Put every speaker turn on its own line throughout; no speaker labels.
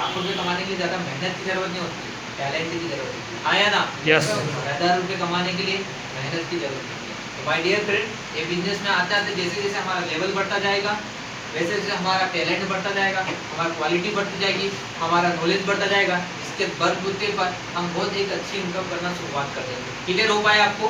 लाखों रुपए कमाने के लिए ज्यादा मेहनत की जरूरत नहीं होती, टैलेंट की जरूरत होती है। हाँ या ना?
यस।
1000 रुपए कमाने के लिए मेहनत की जरूरत होती है। तो माय डियर फ्रेंड, ये बिजनेस में आते आते जैसे जैसे हमारा लेवल बढ़ता जाएगा, वैसे वैसे हमारा टैलेंट बढ़ता जाएगा, हमारी क्वालिटी बढ़ती जाएगी, हमारा नॉलेज बढ़ता जाएगा। इसके बलबूते पर हम बहुत एक अच्छी इनकम करना शुरुआत कर देंगे। क्लियर हो पाया आपको?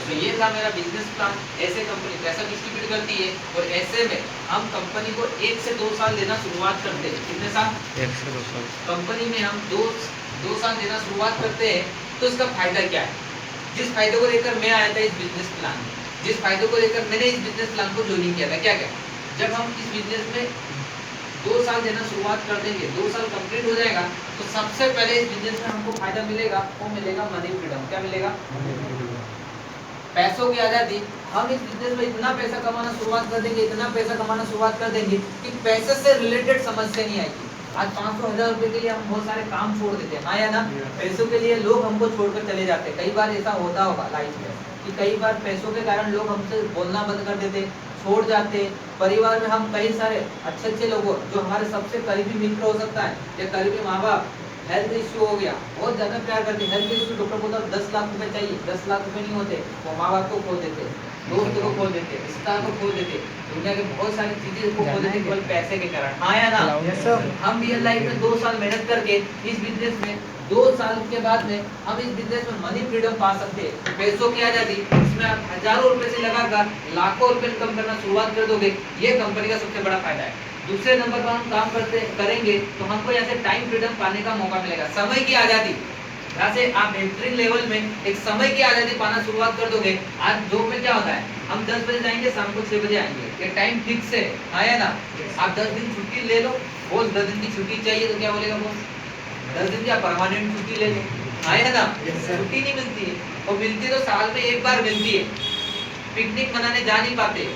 तो ये था मेरा बिजनेस प्लान। ऐसे कंपनी पैसा डिस्ट्रीब्यूट करती है और ऐसे में हम कंपनी को 1 से 2 साल देना शुरुआत करते हैं। कितने साल?
1 से 2 साल।
कंपनी में हम 2 साल देना शुरुआत करते हैं। तो इसका फायदा क्या है? जिस फायदे को लेकर मैं आया था इस बिजनेस प्लान में, जिस फायदे को लेकर मैंने इस बिजनेस प्लान को ज्वाइन किया था, क्या क्या? जब हम इस बिजनेस में 2 साल देना शुरुआत कर देंगे, 2 साल कंप्लीट हो जाएगा, तो सबसे पहले इस बिजनेस में हमको फायदा मिलेगा, वो मिलेगा मनी फ्रीडम। क्या मिलेगा? पैसों की आजादी। हम इस बिजनेस में इतना पैसा कमाना शुरुआत कर देंगे, इतना पैसा कमाना शुरुआत कर देंगे कि पैसे से रिलेटेड समस्या नहीं आएगी। आज 500,000 रुपए के लिए हम बहुत सारे काम छोड़ देते हैं, हाँ या ना? पैसों के लिए लोग हमको छोड़कर चले जाते हैं। कई बार ऐसा होता होगा लाइफ में कि कई बार पैसों के कारण लोग हमसे बोलना बंद कर देते, छोड़ जाते। परिवार में हम कई सारे अच्छे अच्छे लोगों जो हमारे सबसे करीबी मित्र हो सकता है या करीबी माँ बाप, हेल्थ इश्यू हो गया, बहुत ज्यादा प्यार करते, हेल्थ इश्यू, डॉक्टर बोलता 10 लाख रुपए चाहिए, 10 लाख रुपए नहीं होते, वो माँ बाप को खो देते, दोस्त को खो देते, रिश्ता को खो देते, दुनिया के बहुत सारी चीजें को खो देते केवल पैसे के कारण। हाँ या ना? हम रियल लाइफ में 2 साल मेहनत करके इस बिजनेस में 2 साल के बाद में हम इस बिजनेस में मनी फ्रीडम पा सकते हैं, पैसों की आजादी। इसमें आप हजारों रुपए से लगाकर लाखों रुपए इनकम करना शुरुआत कर दोगे। ये कंपनी का सबसे बड़ा फायदा है। दूसरे नंबर पर हम काम करेंगे तो हमको यहाँ से टाइम फ्रीडम पाने का मौका मिलेगा, समय की आजादी। यहाँ से आप एंट्री लेवल में एक समय की आजादी पाना शुरुआत कर दोगे। आज जॉब में क्या होता है, हम 10 बजे जाएंगे, शाम को 6 बजे आएंगे, ये टाइम फिक्स है, आया ना? आप 10 दिन छुट्टी ले लो, बॉस 10 दिन की छुट्टी चाहिए तो क्या बोलेगा बॉस? 10 दिन की परमानेंट छुट्टी ले लो, आया ना? छुट्टी नहीं मिलती है, और मिलती तो साल में एक बार मिलती है। पिकनिक मनाने जा नहीं पाते,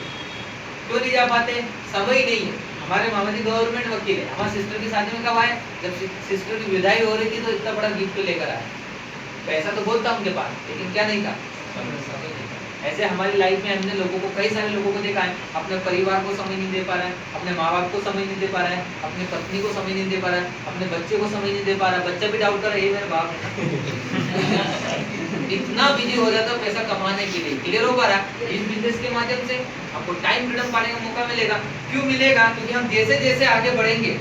क्यों नहीं जा पाते? समय नहीं है। हमारे मामा जी गवर्नमेंट वकील है, हमारे सिस्टर की शादी में कब आए? जब सिस्टर की विदाई हो रही थी तो इतना बड़ा गिफ्ट लेकर आए। पैसा तो बहुत था उनके पास, लेकिन क्या नहीं था? समय नहीं था। ऐसे हमारी लाइफ में हमने लोगों को, कई सारे लोगों को देखा है, अपने परिवार को समय नहीं दे पा रहा है, अपने माँ बाप को समय नहीं दे पा रहा है, अपनी पत्नी को समय नहीं दे पा रहा है, अपने बच्चे को समय नहीं दे पा रहा है। बच्चा भी डाउट कर रहा है ये मेरा बाप है। इतना बिजी हो जाता है पैसा कमाने के लिए। क्लियर हो पा रहा है? इस बिजनेस के माध्यम से आपको टाइम फ्रीडम पाने का मौका मिलेगा। क्यों मिलेगा? क्योंकि हम जैसे जैसे आगे बढ़ेंगे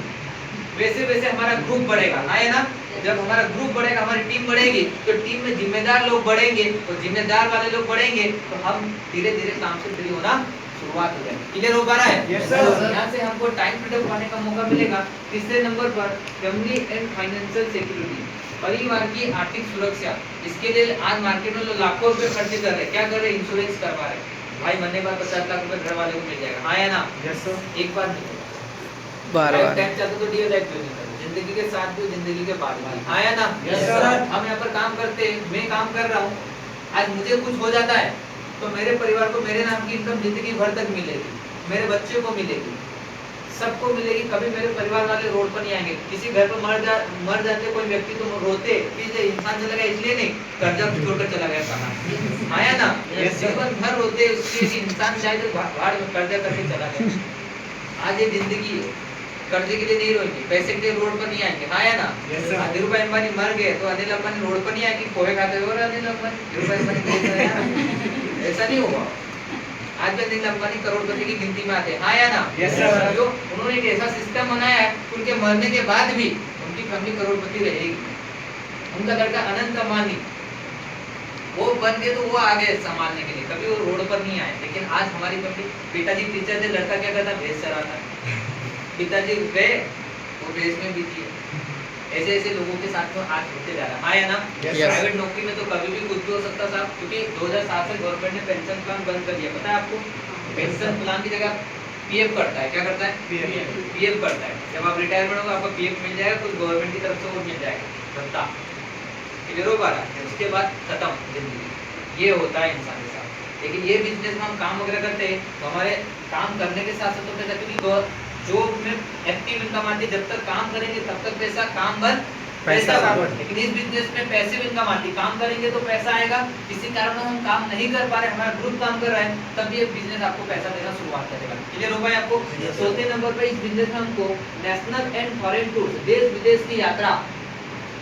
वैसे वैसे हमारा ग्रुप बढ़ेगा, हाँ है ना? जब हमारा ग्रुप बढ़ेगा, हमारी टीम बढ़ेगी, तो टीम में जिम्मेदार लोग बढ़ेंगे, और जिम्मेदार वाले लोग बढ़ेंगे तो हम धीरे धीरे काम से फ्री होना शुरुआत हो जाएगी। क्लियर हो पा रहा है?
Yes, sir.
यहाँ से हमको टाइम फ्रीडम पाने का मौका मिलेगा। तीसरे नंबर पर फैमिली एंड फाइनेंशियल सिक्योरिटी, परिवार की आर्थिक सुरक्षा। इसके लिए आज मार्केट में लोग लाखों रुपए खर्च कर रहे हैं। क्या कर रहे हैं? इंश्योरेंस करवा रहे हैं। भाई मरने के बाद 50 लाख रुपए घर वाले को मिल जाएगा, हाँ या ना? एक बार मिलेगा,
बार-बार।
तो जिंदगी के साथ भी, जिंदगी के बाद भी, हाँ या ना? हम यहाँ पर काम करते हैं, मैं काम कर रहा हूँ, आज मुझे कुछ हो जाता है तो मेरे परिवार को मेरे नाम की इनकम जिंदगी भर तक मिलेगी, मेरे बच्चे को मिलेगी, सबको मिलेगी। कभी मेरे परिवार वाले रोड पर नहीं आएंगे। किसी घर पर मर जाते कोई व्यक्ति तो रोते, इसलिए इंसान चला गया इसलिए नहीं, कर्जा छोड़कर चला गया कहाँ, आया ना? जीवन भर रोते उसके इंसान शायद भाड़ में कर्जा करके चला गया। आज ये जिंदगी है, कर्जे के लिए नहीं रोएंगे, पैसे के लिए रोड पर नहीं आएंगे, हाँ या ना? धीरू भाई अंबानी मर गए तो अनिल अंबानी रोड पर नहीं आएंगे, पोहे खाते हुए अनिल अंबानी, धीरू भाई अंबानी ऐसा नहीं होगा। आज भी अनिल अंबानी करोड़पति की गिनती में आते हैं, हाँ या ना? जो उन्होंने एक ऐसा सिस्टम बनाया है, उनके मरने के बाद भी उनकी फैमिली करोड़पति रहेगी। उनका लड़का अनंत अंबानी, वो बन गए तो वो आ गए संभालने के लिए, कभी वो रोड पर नहीं आए। लेकिन आज हमारी फैमिली, पिताजी टीचर थे, लड़का क्या करता? भैंस चराता। पिताजी गए वो भैंस में बिजी है। ऐसे ऐसे लोगों के साथ में आज होते जा रहा है, हाँ या ना? प्राइवेट नौकरी में तो कभी भी कुछ भी हो सकता था, क्योंकि 2007 से गवर्नमेंट ने पेंशन प्लान बंद कर दिया। पता है आपको? पेंशन प्लान की जगह पीएफ करता है। क्या करता है? पीएफ करता है। जब आप रिटायरमेंट होगा आपको पीएफ मिल जाएगा, कुछ गवर्नमेंट की तरफ से वो मिल जाएगा भत्ता। क्लियर हो पा रहा है? उसके बाद खत्म जिंदगी। ये होता है इंसान के साथ। लेकिन ये बिजनेस में हम काम वगैरह करते हैं तो हमारे काम करने के साथ साथ जो में एक्टिव इनकम आती है, जब तक काम करेंगे तब तक पैसा, काम बंद
पैसा
लेकिन इस बिजनेस में पैसिव इनकम आती, काम करेंगे तो पैसा आएगा, किसी कारण हम काम नहीं कर पा रहे, हमारा ग्रुप काम कर रहा है, तब ये बिजनेस आपको पैसा देना शुरुआत करेगा। क्लियर हो गया आपको? चौथे नंबर पे इस बिजनेस में हमको नेशनल एंड फॉरेन टूर, देश विदेश की यात्रा,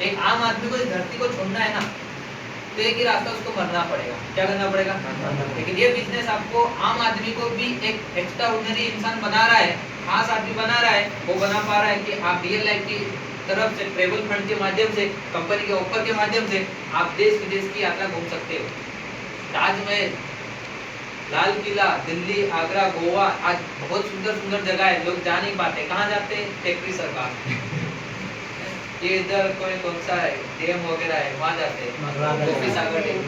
एक आम आदमी को इस धरती को छोड़ना है ना, तो एक ही रास्ता उसको मरना पड़ेगा। क्या करना पड़ेगा? लेकिन ये बिजनेस आपको आम आदमी को भी एक एक्स्ट्रा ऑर्डिनरी इंसान बना रहा है, खास आदमी बना रहा है, वो बना पा रहा है कि आप रियल लाइफ की तरफ से ट्रेवल फंड के माध्यम से, कंपनी के ऑफर के माध्यम से आप देश विदेश की यात्रा घूम सकते हो। ताजमहल, लाल किला, दिल्ली, आगरा, गोवा, आज बहुत सुंदर सुंदर जगह है, लोग जा नहीं पाते। कहाँ जाते हैं? टेकरी सरकार ये इधर कोई कौन सा है डैम वगैरह है, वहाँ जाते हैं, सागर डैम,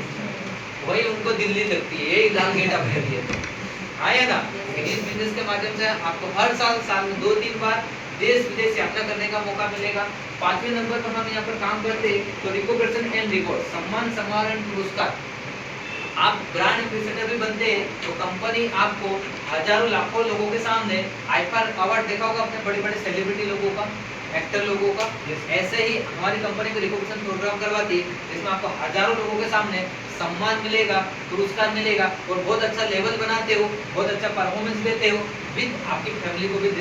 वही उनको दिल्ली लगती है, यही लाल गेट अपने लिए आया ना। इस बिजनेस के माध्यम से आपको हर साल में 2-3 बार देश विदेश यात्रा करने का मौका मिलेगा। 5वें नंबर पर हम यहाँ पर काम करते हैं तो रिकॉग्निशन एंड रिवॉर्ड, सम्मान, समारोह, पुरस्कार। आप ब्रांड एम्बेसडर भी बनते हैं तो कंपनी आपको हजारों लाखों लोगों के सामने आईफर अवार्ड देखा होगा अपने बड़े बड़े सेलिब्रिटी लोगों का, एक्टर लोगों का, ऐसे ही हमारी कंपनी को रिकॉग्निशन प्रोग्राम करवाती है जिसमें आपको हजारों लोगों के सामने सम्मान मिलेगा, पुरस्कार मिलेगा और बहुत अच्छा लेवल बनाते हो, बहुत अच्छा परफॉर्मेंस देते हो, विद आपकी फैमिली को भी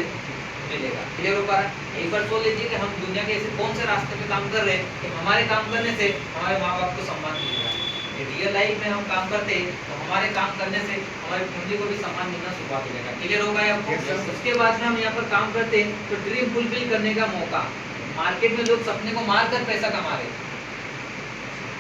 मिलेगा। क्लियर हो पा रहा है? एक बार सोच लीजिए कि हम दुनिया के ऐसे कौन से रास्ते पे काम कर रहे हैं कि हमारे काम करने से हमारे माँ बाप को सम्मान मिल रहा है। रियल लाइफ में हम काम करते हैं तो हमारे काम करने से हमारी फैमिली को भी सम्मान मिलना शुरुआत हो जाएगा। क्लियर हो गया आपको? उसके बाद में हम यहाँ पर काम करते हैं तो ड्रीम फुलफिल करने का मौका। मार्केट में लोग सपने को मार कर पैसा कमा रहे,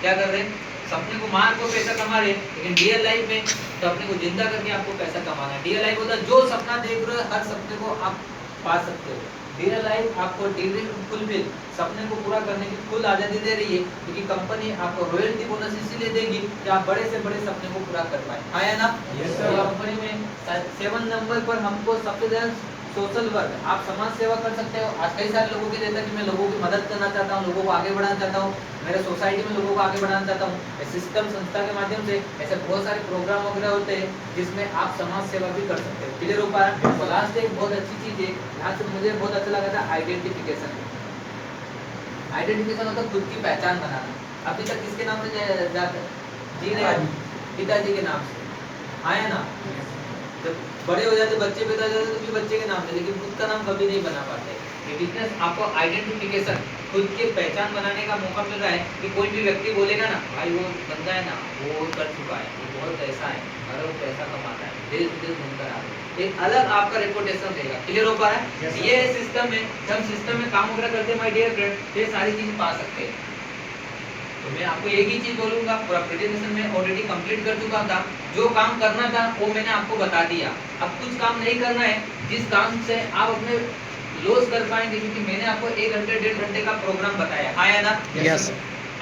क्या कर रहे हैं? सपने को मार को पैसा कमा रहे, लेकिन रियल लाइफ में सपने को जिंदा करके आपको पैसा कमाना है। रियल लाइफ होता है जो सपना देख रहे हो हर सपने को आप पा सकते हो। रियल लाइफ आपको ड्रीम फुलफिल, सपने को पूरा करने की फुल आजादी दे रही है, क्योंकि कंपनी आपको रॉयल्टी बोनस इसीलिए देगी कि आप बड़े से बड़े सपने को पूरा कर पाए। आया ना? कंपनी में 7 नंबर पर हमको सबसे ज्यादा सोशल वर्क, आप समाज सेवा कर सकते हो। आज कई सारे लोगों की देता कि मैं लोगों की मदद करना चाहता हूँ, लोगों को आगे बढ़ाना चाहता हूँ, मेरे सोसाइटी में लोगों को आगे बढ़ाना चाहता हूँ। सिस्टम संस्था के माध्यम से ऐसे बहुत सारे प्रोग्राम वगैरह होते हैं जिसमें आप समाज सेवा भी कर सकते हो। क्लियर हो पा रहा है? लास्ट एक बहुत अच्छी चीज है, यहाँ से मुझे बहुत अच्छा लगा था, आइडेंटिफिकेशन। आइडेंटिफिकेशन होता है खुद की पहचान बनाना। अभी तक किसके नाम से जाते जी रहे? पिताजी के नाम से, आया ना? जब बड़े हो जाते बच्चे पैदा हो जाते तो भी बच्चे के नाम से, लेकिन खुद का नाम कभी नहीं बना पाते। ये बिजनेस आपको आइडेंटिफिकेशन, खुद की पहचान बनाने का मौका मिल रहा है कि कोई भी व्यक्ति बोलेगा ना भाई वो बंदा है ना, वो कर चुका है, वो बहुत ऐसा है, अगर वो पैसा कमाता है, देश विदेश घूमकर आ रहा है, एक अलग आपका रेपुटेशन रहेगा। क्लियर हो पा रहा है? ये सिस्टम है, जब सिस्टम में काम वगैरह करते हैं माय डियर फ्रेंड, ये सारी चीज पा सकते हैं। तो मैं आपको एक ही चीज बोलूंगा, पूरा प्रेजेंटेशन में ऑलरेडी कंप्लीट कर चुका था, जो काम करना था वो मैंने आपको बता दिया। अब कुछ काम नहीं करना है जिस काम से आप अपने लॉस कर पाएंगे, क्योंकि मैंने आपको 1 घंटे 1.5 घंटे का प्रोग्राम बताया, हाँ या ना?
यस।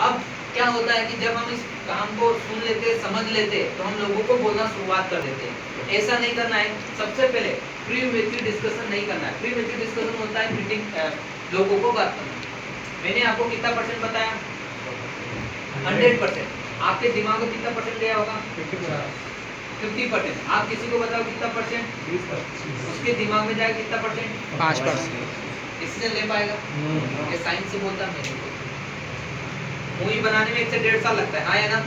अब क्या होता है कि जब हम इस काम को सुन लेते, समझ लेते, तो हम लोगों को बोलना शुरुआत कर देते हैं। ऐसा नहीं करना है। सबसे पहले प्री मैच्योर डिस्कशन नहीं करना है। प्री मैच्योर डिस्कशन होता है मीटिंग लोगों को बात करना। मैंने आपको कितना % बताया? 100%। आपके दिमाग में कितना % गया होगा? 50%। आप किसी को बताओ कितना %? उसके दिमाग में जाएगा कितना %?
5%।
इससे ले पाएगा? ये साइंस से बोलता है। मूवी बनाने में 1 से 1.5 साल लगता है, हाँ या ना?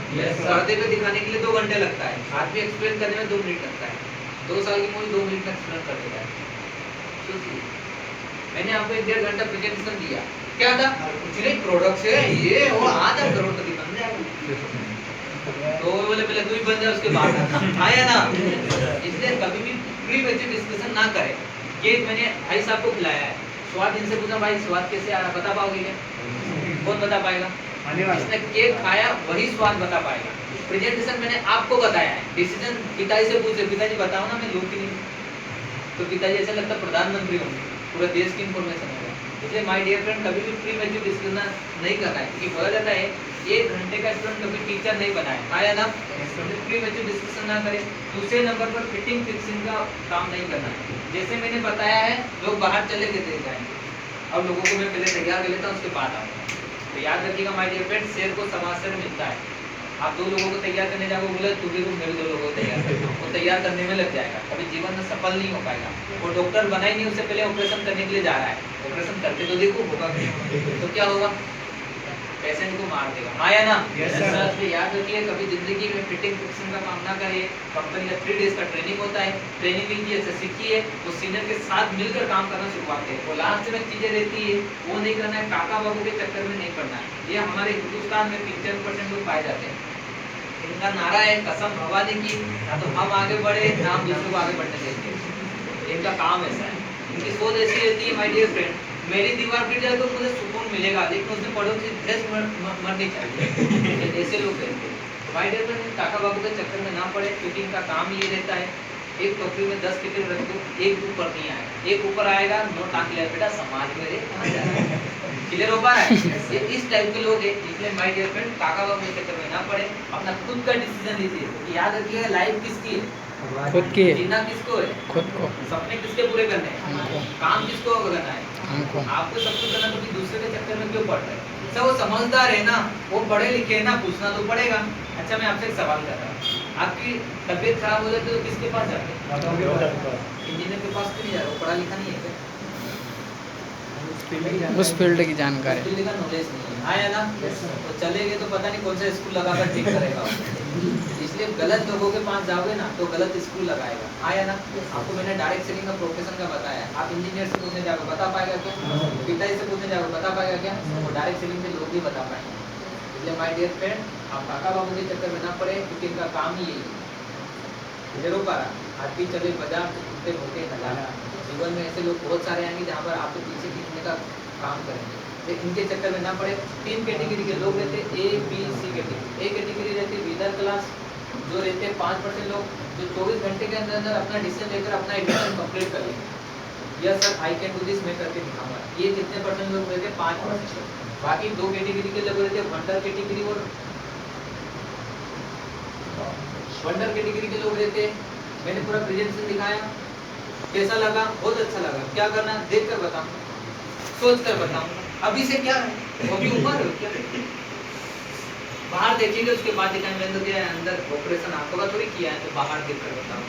पर्दे पे दिखाने के लिए 2 घंटे लगता है, आदमी एक्सप्लेन करने में 2 मिनट लगता है। 2 साल की मूवी 2 मिनट में एक्सप्लेन कर देता है। सोचिए, मैंने आपको 1.5 घंटा प्रेजेंटेशन दिया, क्या था? एक्चुअली प्रोडक्ट्स है ये और आधा करोड़पति बन जाएगा। तो बोले पहले तू ही बन जाए उसके बाद आया ना। इसलिए कभी भी प्री मैच्योर डिस्कशन ना करें। केक मैंने भाई साहब को खिलाया है, स्वाद इनसे पूछा भाई स्वाद कैसे आया, बता पाओगे क्या? कौन बता पाएगा? जिसने केक खाया वही स्वाद बता पाएगा। प्रेजेंटेशन मैंने आपको बताया है, डिसीजन पिताजी से पूछे, पिताजी बताओ ना मैं लूँ कि नहीं, तो पिताजी ऐसा लगता है प्रधानमंत्री होंगे, पूरे देश की इंफॉर्मेशन होगा। इसलिए माय डियर फ्रेंड कभी भी प्री मैच्योर डिस्कशन नहीं करना है, क्योंकि बोला जाता है 1 घंटे का स्टूडेंट कभी टीचर नहीं बनाए, आया ना? प्री मैच्योर डिस्कशन ना करें। दूसरे नंबर पर फिटिंग फिक्सिंग का काम नहीं करना है। जैसे मैंने बताया है, लोग बाहर चले गए जाएंगे, अब लोगों को मैं पहले तैयार कर लेता हूँ, उसके बाद आऊँगा। तो याद रखिएगा माय डियर फ्रेंड, शेर को समाज से मिलता है। आप 2 लोगों को तैयार करने जाओगे, बोले तू भी मेरे 2 लोगों को तैयार कर, वो तैयार करने में लग जाएगा, कभी जीवन में सफल नहीं हो पाएगा। वो डॉक्टर बना ही नहीं, उससे पहले ऑपरेशन करने के लिए जा रहा है, ऑपरेशन करके तो देखो होगा तो क्या होगा? पेशेंट को मार देगा, हाँ या ना?
Yes, sir.
तो याद रखिए, कभी जिंदगी में फिटिंग फिक्सिंग का काम ना करिए। कंपनी का 3 डेज का ट्रेनिंग होता है, ट्रेनिंग लीजिए, अच्छा सीखिए, वो सीनियर के साथ मिलकर काम करना शुरुआत करें। वो लास्ट में चीजें रहती है वो नहीं करना है, काका बाबू के चक्कर में नहीं पड़ना है। ये हमारे हिंदुस्तान में 75% लोग पाए जाते हैं। इनका नारा है कसम भगवान की, ना तो हम आगे बढ़े ना हम दूसरों को आगे बढ़ने देंगे। इनका काम ऐसा है, इनकी सोच ऐसी रहती है, माय डियर फ्रेंड, मेरी दीवार गिर जाए तो मुझे सुकून मिलेगा, लेकिन उसने पड़ोसी देश मरनी चाहिए। ऐसे लोग रहते हैं। माय डियर फ्रेंड, काका बाबू के चक्कर में ना पड़े, क्योंकि इनका काम ये रहता है, एक टोकरी में 10 टिकट रख दो, एक ऊपर नहीं आएगा, एक ऊपर आएगा नो टांग ले बेटा, समाज में रे कहाँ जा रहा है? क्लियर हो पा रहा है? ये इस टाइप के लोग हैं, इसलिए माय डियर फ्रेंड, काका बाबू के चक्कर में ना पड़े, अपना खुद का डिसीजन लीजिए। क्योंकि याद रखिएगा, लाइफ किसकी है?
खुद की है,
जीना किसको है?
खुद को,
सपने किसके पूरे करने हैं?
हमको,
काम किसको करना है?
हमको।
आपको सब कुछ करना, तो फिर दूसरे के चक्कर में क्यों पड़ रहे हैं? अच्छा, वो समझदार है ना, वो पढ़े लिखे है ना, पूछना तो पड़ेगा। अच्छा, मैं आपसे एक सवाल कर रहा हूँ, आपकी तबीयत खराब हो जाती है तो किसके पास जाते हैं? इंजीनियर के पास क्यों नहीं जा रहे? वो पढ़ा लिखा नहीं है क्या?
उस फील्ड की जानकारी।
फील्ड का नॉलेज नहीं है, हाँ या ना? तो चलेंगे तो पता नहीं कौन सा स्कूल लगाकर ठीक करेगा वो। इसलिए गलत लोगों के पास जाओगे ना तो गलत स्कूल लगाएगा, हाँ या ना? आपको मैंने डायरेक्ट सेलिंग का प्रोफेशन का बताया, आप इंजीनियर से पूछने जाओगे बता पाएगा क्या? पिताजी से पूछने जाओगे बता पाएगा क्या? वो डायरेक्ट सेलिंग के लोग भी बता पाएंगे। इसलिए माय डियर फ्रेंड, आप काका बाबू के चक्कर में ना पड़े, क्योंकि इनका काम ही यही है। जरूर पारा आज भी चले बाजार उठते होते नजारा, जीवन में ऐसे लोग बहुत सारे आएंगे जहाँ पर आपको पीछे खींचने का काम करेंगे। तो इनके चक्कर में ना पड़े। 3 कैटेगरी के लोग रहते हैं, A B C category. A category रहती है विनर क्लास, जो रहते हैं 5% लोग, जो 24 घंटे के अंदर अंदर अपना डिसीजन लेकर अपना एडमिशन कंप्लीट कर लेंगे। Yes sir, I can do this, मैं करके दिखाऊंगा। ये कितने परसेंट लोग रहते हैं? 5%। बाकी 2 कैटेगरी के लोग रहते हैं, वंडर कैटेगरी और वंडर कैटेगरी के लोग रहते हैं। मैंने पूरा प्रेजेंटेशन दिखाया, कैसा लगा? बहुत अच्छा लगा। क्या करना? देख कर बताऊं, सोच कर बताऊं, अभी से क्या है, वो भी उम्र है क्या? बाहर देखेंगे उसके बाद दिखाएंगे अंदर क्या है, अंदर ऑपरेशन आंखों का थोड़ी किया है, तो बाहर देख कर बताऊं।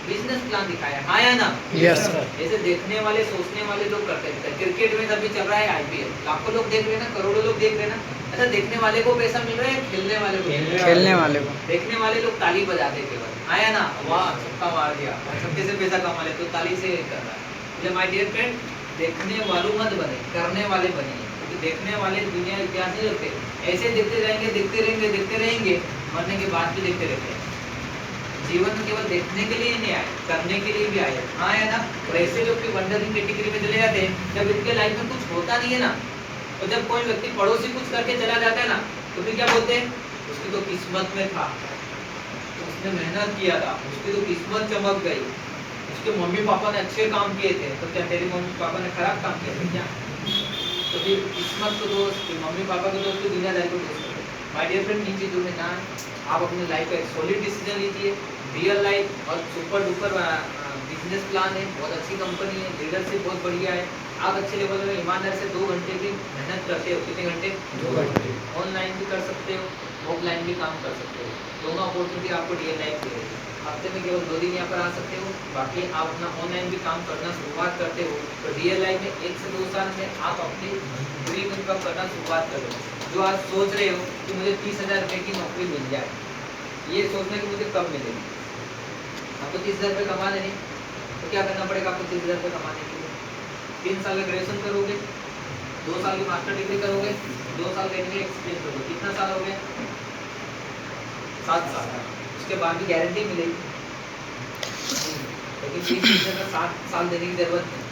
बिजनेस प्लान दिखाया, हाँ या ना?
Yes sir.
ऐसे देखने वाले सोचने वाले लोग करते रहते हैं। क्रिकेट में अभी चल रहा है आईपीएल, लाखों लोग देख रहे हैं ना, करोड़ों लोग देख रहे हैं ना। अच्छा, देखने वाले को पैसा मिल रहा है, खेलने वाले को मिल रहा है?
खेलने वाले को।
देखने वाले लोग ताली बजाते हैं केवल, हाँ या ना? वाह, छक्का मार दिया, और छक्के से पैसा कमा ले, तो ताली से कर रहा है। इसलिए माय डियर फ्रेंड, देखने वालों मत बने, करने वाले बनिए। क्योंकि देखने वाले दुनिया इतिहास नहीं रखते, ऐसे देखते रहेंगे देखते रहेंगे देखते रहेंगे, मरने के बाद भी देखते रहते हैं। जीवन में केवल देखने के लिए नहीं आए, करने के लिए भी आए, हाँ या ना? और ऐसे लोग भी वंडरिंग कैटेगरी में चले जाते हैं, जब इनके लाइफ में कुछ होता नहीं है ना, तो जब कोई व्यक्ति पड़ोसी कुछ करके चला जाता है ना, तो फिर क्या बोलते हैं? उसकी तो किस्मत में था, उसने मेहनत किया था, उसकी तो किस्मत चमक गई, उसके मम्मी पापा ने अच्छे काम किए थे, तो क्या तेरे मम्मी पापा ने खराब काम किया था क्या? तो फिर किस्मत को दोस्त, मम्मी पापा को दोस्त, दुनियादारी को दोस्त। माय डियर फ्रेंड, इन चीज़ों में ना आप अपने लाइफ का एक सॉलिड डिसीजन लीजिए। रियल लाइफ और सुपर डुपर बिजनेस प्लान है, बहुत अच्छी कंपनी है, लीडरशिप बहुत बढ़िया है। आप अच्छे लेवल में ईमानदारी से 2 घंटे की मेहनत करते हो, कितने घंटे? 2 घंटे। ऑनलाइन भी कर सकते हो, ऑफलाइन भी काम कर सकते हो, दोनों अपॉर्चुनिटी आपको रियल लाइफ दे रही है। हफ्ते में केवल 2 दिन यहाँ पर आ सकते हो, बाकी आप अपना ऑनलाइन भी काम करना शुरुआत करते हो, तो रियल लाइफ में 1 से 2 साल में आप अपनी ड्रीम इनकम करना शुरुआत कर दो। जो आज सोच रहे हो कि मुझे 30,000 रुपये की नौकरी मिल जाए, ये सोचना कि मुझे कब मिलेगी। आपको 30,000 रुपये कमाने नहीं, तो क्या करना पड़ेगा आपको 30,000 रुपये कमाने के लिए? 3 साल का ग्रेजुएशन करोगे, 2 साल की मास्टर डिग्री करोगे, 2 साल का एक्सपीरियंस करोगे, कितना साल हो गया? 7 साल। उसके बाद भी गारंटी मिलेगी, लेकिन 30,000 का 7 साल देने की जरूरत नहीं।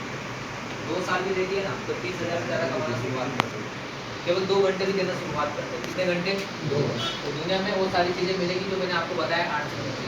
2 साल भी दे दिया ना, तो 30,000 से ज़्यादा कमाना शुरुआत कर दो। केवल 2 घंटे भी देना शुरुआत करते हैं। कितने घंटे? 2 घंटे। तो दुनिया में वो सारी चीज़ें मिलेगी जो मैंने आपको बताया 8 से